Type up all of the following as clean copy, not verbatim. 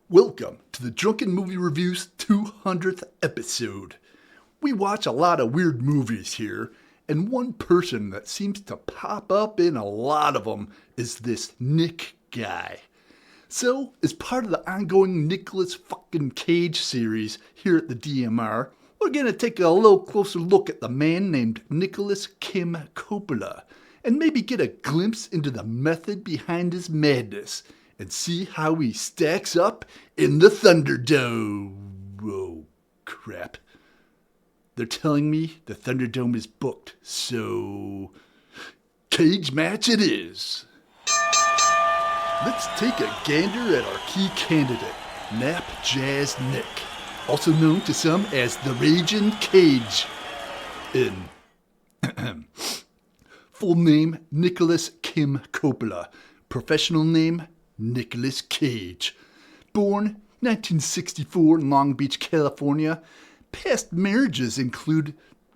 Welcome to the Drunken Movie Review's 200th episode. We watch a lot of weird movies here, and one person that seems to pop up in a lot of them is this Nick guy. So, as part of the ongoing Nicolas fucking Cage series here at the DMR, we're gonna take a little closer look at the man named Nicolas Kim Coppola, and maybe get a glimpse into the method behind his madness, and see how he stacks up in the Thunderdome. Oh, crap. They're telling me the Thunderdome is booked, so cage match it is. Let's take a gander at our key candidate, Nap Jazz Nick, also known to some as the Ragin' Cage. Full name, Nicolas Kim Coppola. Professional name, Nicolas Cage. Born 1964 in Long Beach, California. Past marriages include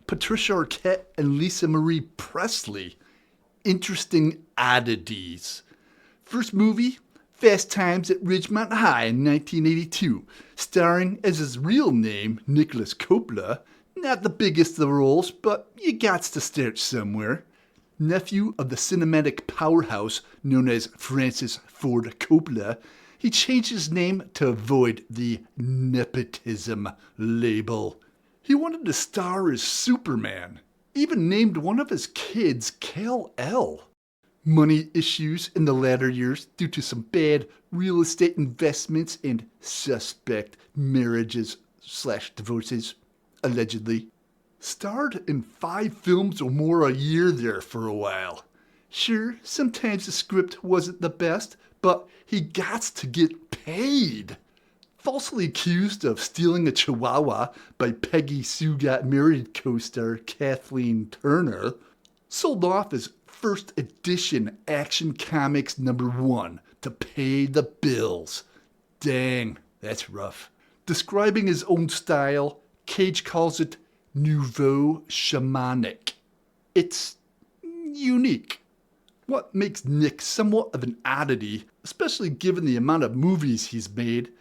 Patricia Arquette and Lisa Marie Presley. Interesting oddities. First movie, Fast Times at Ridgemont High in 1982, starring as his real name, Nicolas Coppola. Not the biggest of the roles, but you gots to start somewhere. Nephew of the cinematic powerhouse known as Francis Ford Coppola, he changed his name to avoid the nepotism label. He wanted to star as Superman, even named one of his kids Kal-El. Money issues in the latter years due to some bad real estate investments and suspect marriages/divorces, allegedly. Starred in 5 films or more a year there for a while. Sure, sometimes the script wasn't the best, but he gots to get paid. Falsely accused of stealing a chihuahua by Peggy Sue Got Married co-star Kathleen Turner, sold off his first edition Action Comics #1 to pay the bills. Dang, that's rough. Describing his own style, Cage calls it nouveau shamanic. It's unique. What makes Nick somewhat of an oddity, especially given the amount of movies he's made,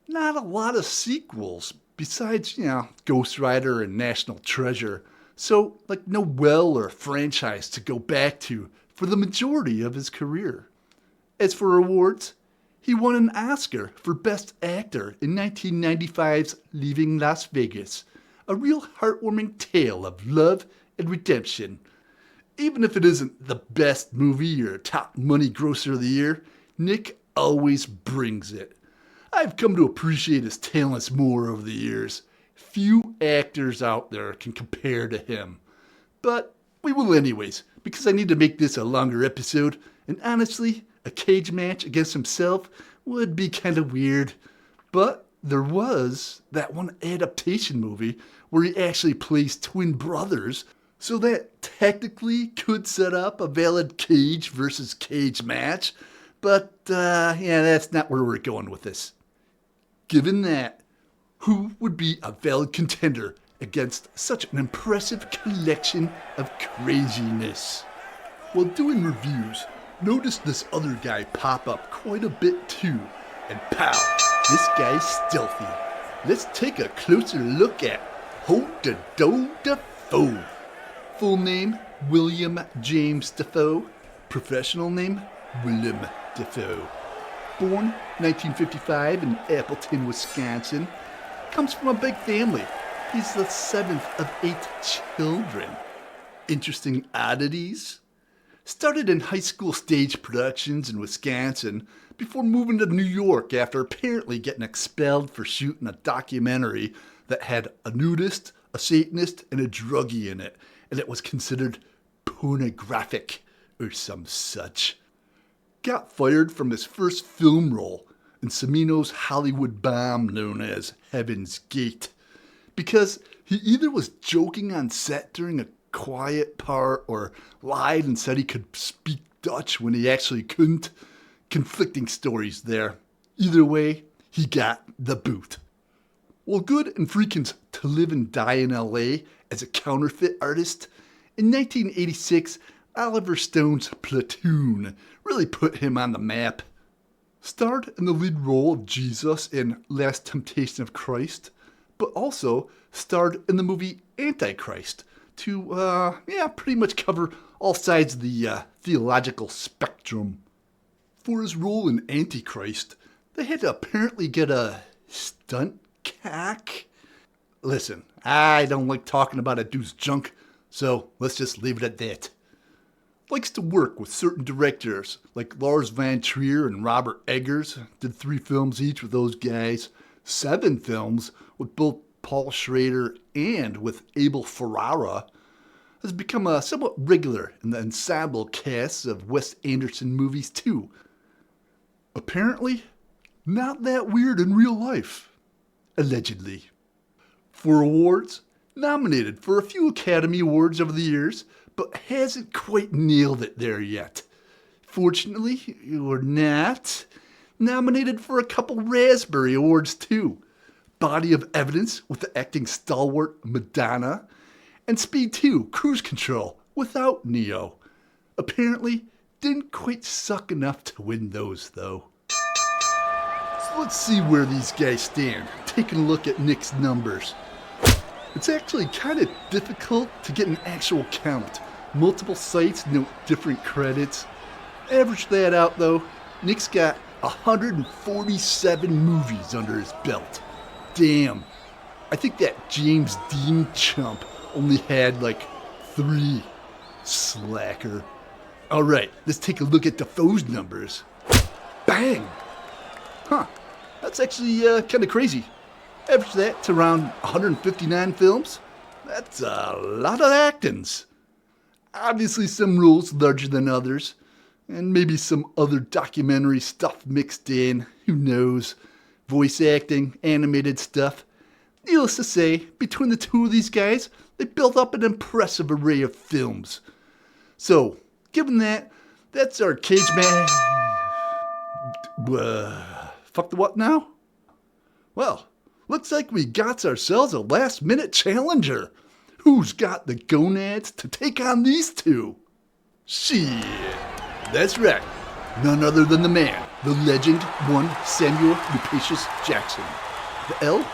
not a lot of sequels, besides, Ghost Rider and National Treasure. So, no well or franchise to go back to for the majority of his career. As for awards, he won an Oscar for Best Actor in 1995's Leaving Las Vegas, a real heartwarming tale of love and redemption. Even if it isn't the best movie or top money grosser of the year, Nick always brings it. I've come to appreciate his talents more over the years. Few actors out there can compare to him. But we will anyways, because I need to make this a longer episode, and honestly, a cage match against himself would be kind of weird. But there was that one adaptation movie where he actually plays twin brothers, so that technically could set up a valid Cage versus Cage match. But that's not where we're going with this. Given that, who would be a valid contender against such an impressive collection of craziness? While doing reviews, notice this other guy pop up quite a bit too, and pow, this guy's stealthy. Let's take a closer look at Hold the Doe Dafoe. Full name, William James Dafoe. Professional name, Willem Dafoe. Born 1955 in Appleton, Wisconsin. Comes from a big family. He's the 7th of 8 children. Interesting oddities. Started in high school stage productions in Wisconsin before moving to New York after apparently getting expelled for shooting a documentary that had a nudist, a Satanist, and a druggie in it, and it was considered pornographic or some such. Got fired from his first film role in Cimino's Hollywood bomb known as Heaven's Gate because he either was joking on set during a quiet part or lied and said he could speak Dutch when he actually couldn't. Conflicting stories there. Either way, he got the boot. While good in Freakin's To Live and Die in LA as a counterfeit artist, in 1986, Oliver Stone's Platoon really put him on the map. Starred in the lead role of Jesus in Last Temptation of Christ, but also starred in the movie Antichrist to, pretty much cover all sides of the theological spectrum. For his role in Antichrist, they had to apparently get a stunt cack. Listen, I don't like talking about a dude's junk, so let's just leave it at that. Likes to work with certain directors like Lars Van Trier and Robert Eggers. Did 3 films each with those guys. 7 films with both Paul Schrader and with Abel Ferrara. Has become a somewhat regular in the ensemble casts of Wes Anderson movies too. Apparently, not that weird in real life. Allegedly. For awards, nominated for a few Academy Awards over the years, but hasn't quite nailed it there yet. Fortunately, or not, nominated for a couple Raspberry Awards too. Body of Evidence with the acting stalwart Madonna, and Speed 2 Cruise Control without Neo. Apparently, didn't quite suck enough to win those though. So let's see where these guys stand, taking a look at Nick's numbers. It's actually kind of difficult to get an actual count. Multiple sites note different credits. Average that out though, Nick's got 147 movies under his belt. Damn, I think that James Dean chump only had like 3. Slacker. Alright, let's take a look at Dafoe's numbers. Bang! Huh, that's actually kind of crazy. Average that to around 159 films. That's a lot of actings. Obviously some roles larger than others, and maybe some other documentary stuff mixed in, who knows. Voice acting, animated stuff. Needless to say, between the two of these guys, they built up an impressive array of films. So, given that, that's our Cage Man... fuck the what now? Well, looks like we got ourselves a last-minute challenger. Who's got the gonads to take on these two? Shit, that's right. None other than the man, the legend, one Samuel Lupatius Jackson. The L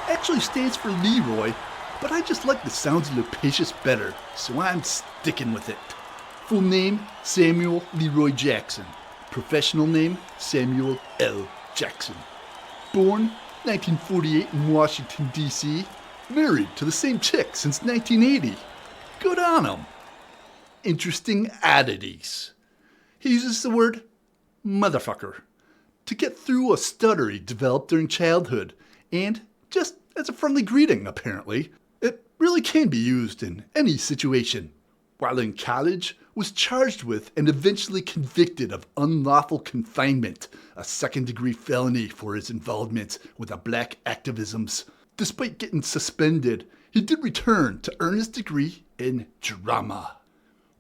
actually stands for Leroy, but I just like the sounds of Lupatius better, so I'm sticking with it. Full name, Samuel Leroy Jackson. Professional name, Samuel L. Jackson. Born 1948 in Washington, D.C. Married to the same chick since 1980. Good on him. Interesting oddities. He uses the word motherfucker to get through a stutter he developed during childhood, and just as a friendly greeting, apparently. It really can be used in any situation. While in college, was charged with and eventually convicted of unlawful confinement, a second-degree felony for his involvement with the black activisms. Despite getting suspended, he did return to earn his degree in drama.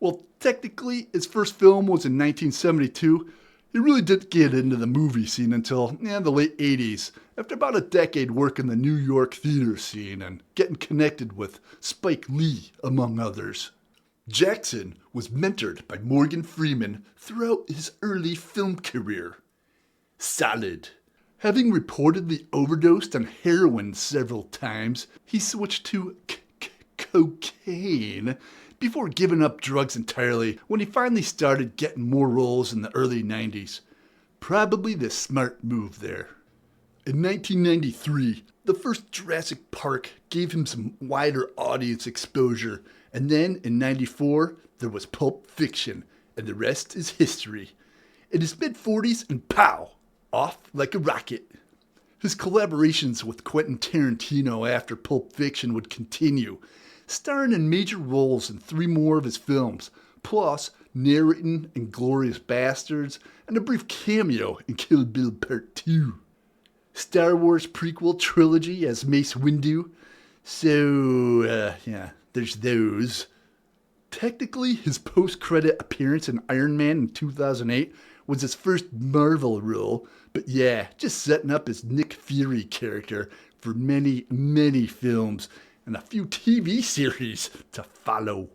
Well, technically, his first film was in 1972. He really didn't get into the movie scene until the late 80s, after about a decade working the New York theater scene and getting connected with Spike Lee, among others. Jackson was mentored by Morgan Freeman throughout his early film career. Solid. Having reportedly overdosed on heroin several times, he switched to cocaine before giving up drugs entirely when he finally started getting more roles in the early 90s. Probably the smart move there. In 1993, the first Jurassic Park gave him some wider audience exposure, and then in 94, there was Pulp Fiction, and the rest is history. In his mid-40s, and pow! Off like a rocket. His collaborations with Quentin Tarantino after Pulp Fiction would continue, starring in major roles in 3 more of his films, plus narrating Inglourious Bastards and a brief cameo in Kill Bill Part 2. Star Wars prequel trilogy as Mace Windu, so, there's those. Technically, his post-credit appearance in Iron Man in 2008 was his first Marvel role, but just setting up his Nick Fury character for many, many films and a few TV series to follow.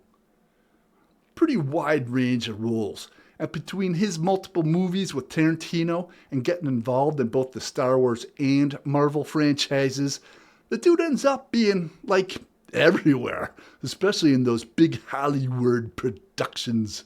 Pretty wide range of roles, And between his multiple movies with Tarantino and getting involved in both the Star Wars and Marvel franchises, the dude ends up being, like, everywhere, especially in those big Hollywood productions.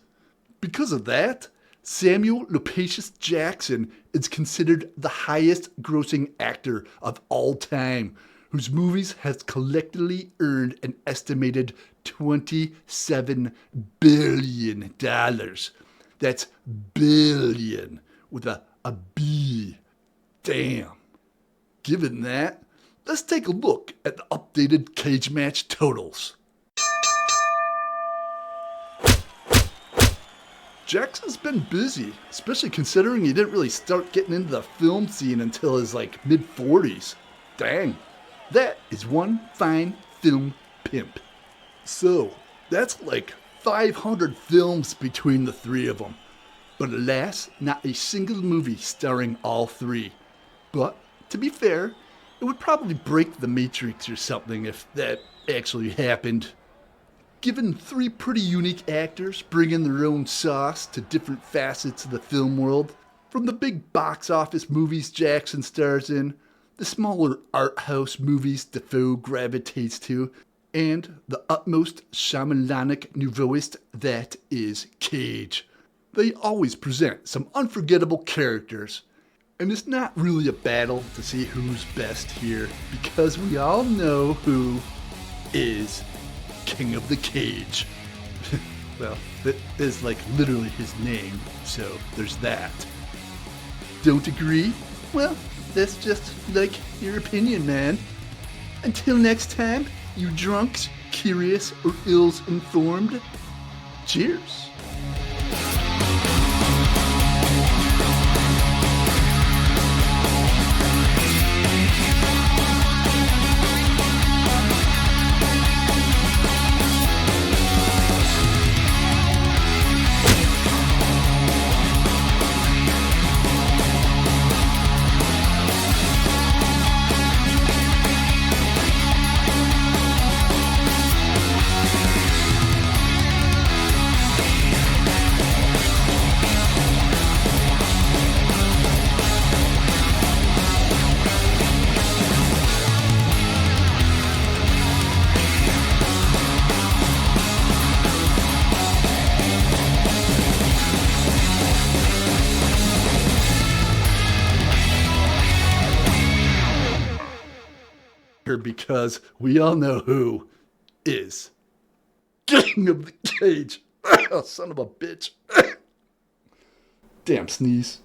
Because of that, Samuel Lupatius Jackson is considered the highest grossing actor of all time, whose movies has collectively earned an estimated $27 billion. That's billion with a B. Damn. Given that, let's take a look at the updated cage match totals. Jackson's been busy, especially considering he didn't really start getting into the film scene until his mid-40s. Dang, that is one fine film pimp. So, that's like 500 films between the three of them. But alas, not a single movie starring all three. But, to be fair, it would probably break the Matrix or something if that actually happened. Given three pretty unique actors bringing their own sauce to different facets of the film world, from the big box office movies Jackson stars in, the smaller art house movies Defoe gravitates to, and the utmost Shyamalanic nouveauist that is Cage. They always present some unforgettable characters, and it's not really a battle to see who's best here, because we all know who is King of the Cage. Well, that is literally his name, so there's that. Don't agree? Well, that's just your opinion, man. Until next time, you drunks, curious or ills-informed, cheers. Because we all know who is King of the Cage. Oh, son of a bitch. Damn sneeze.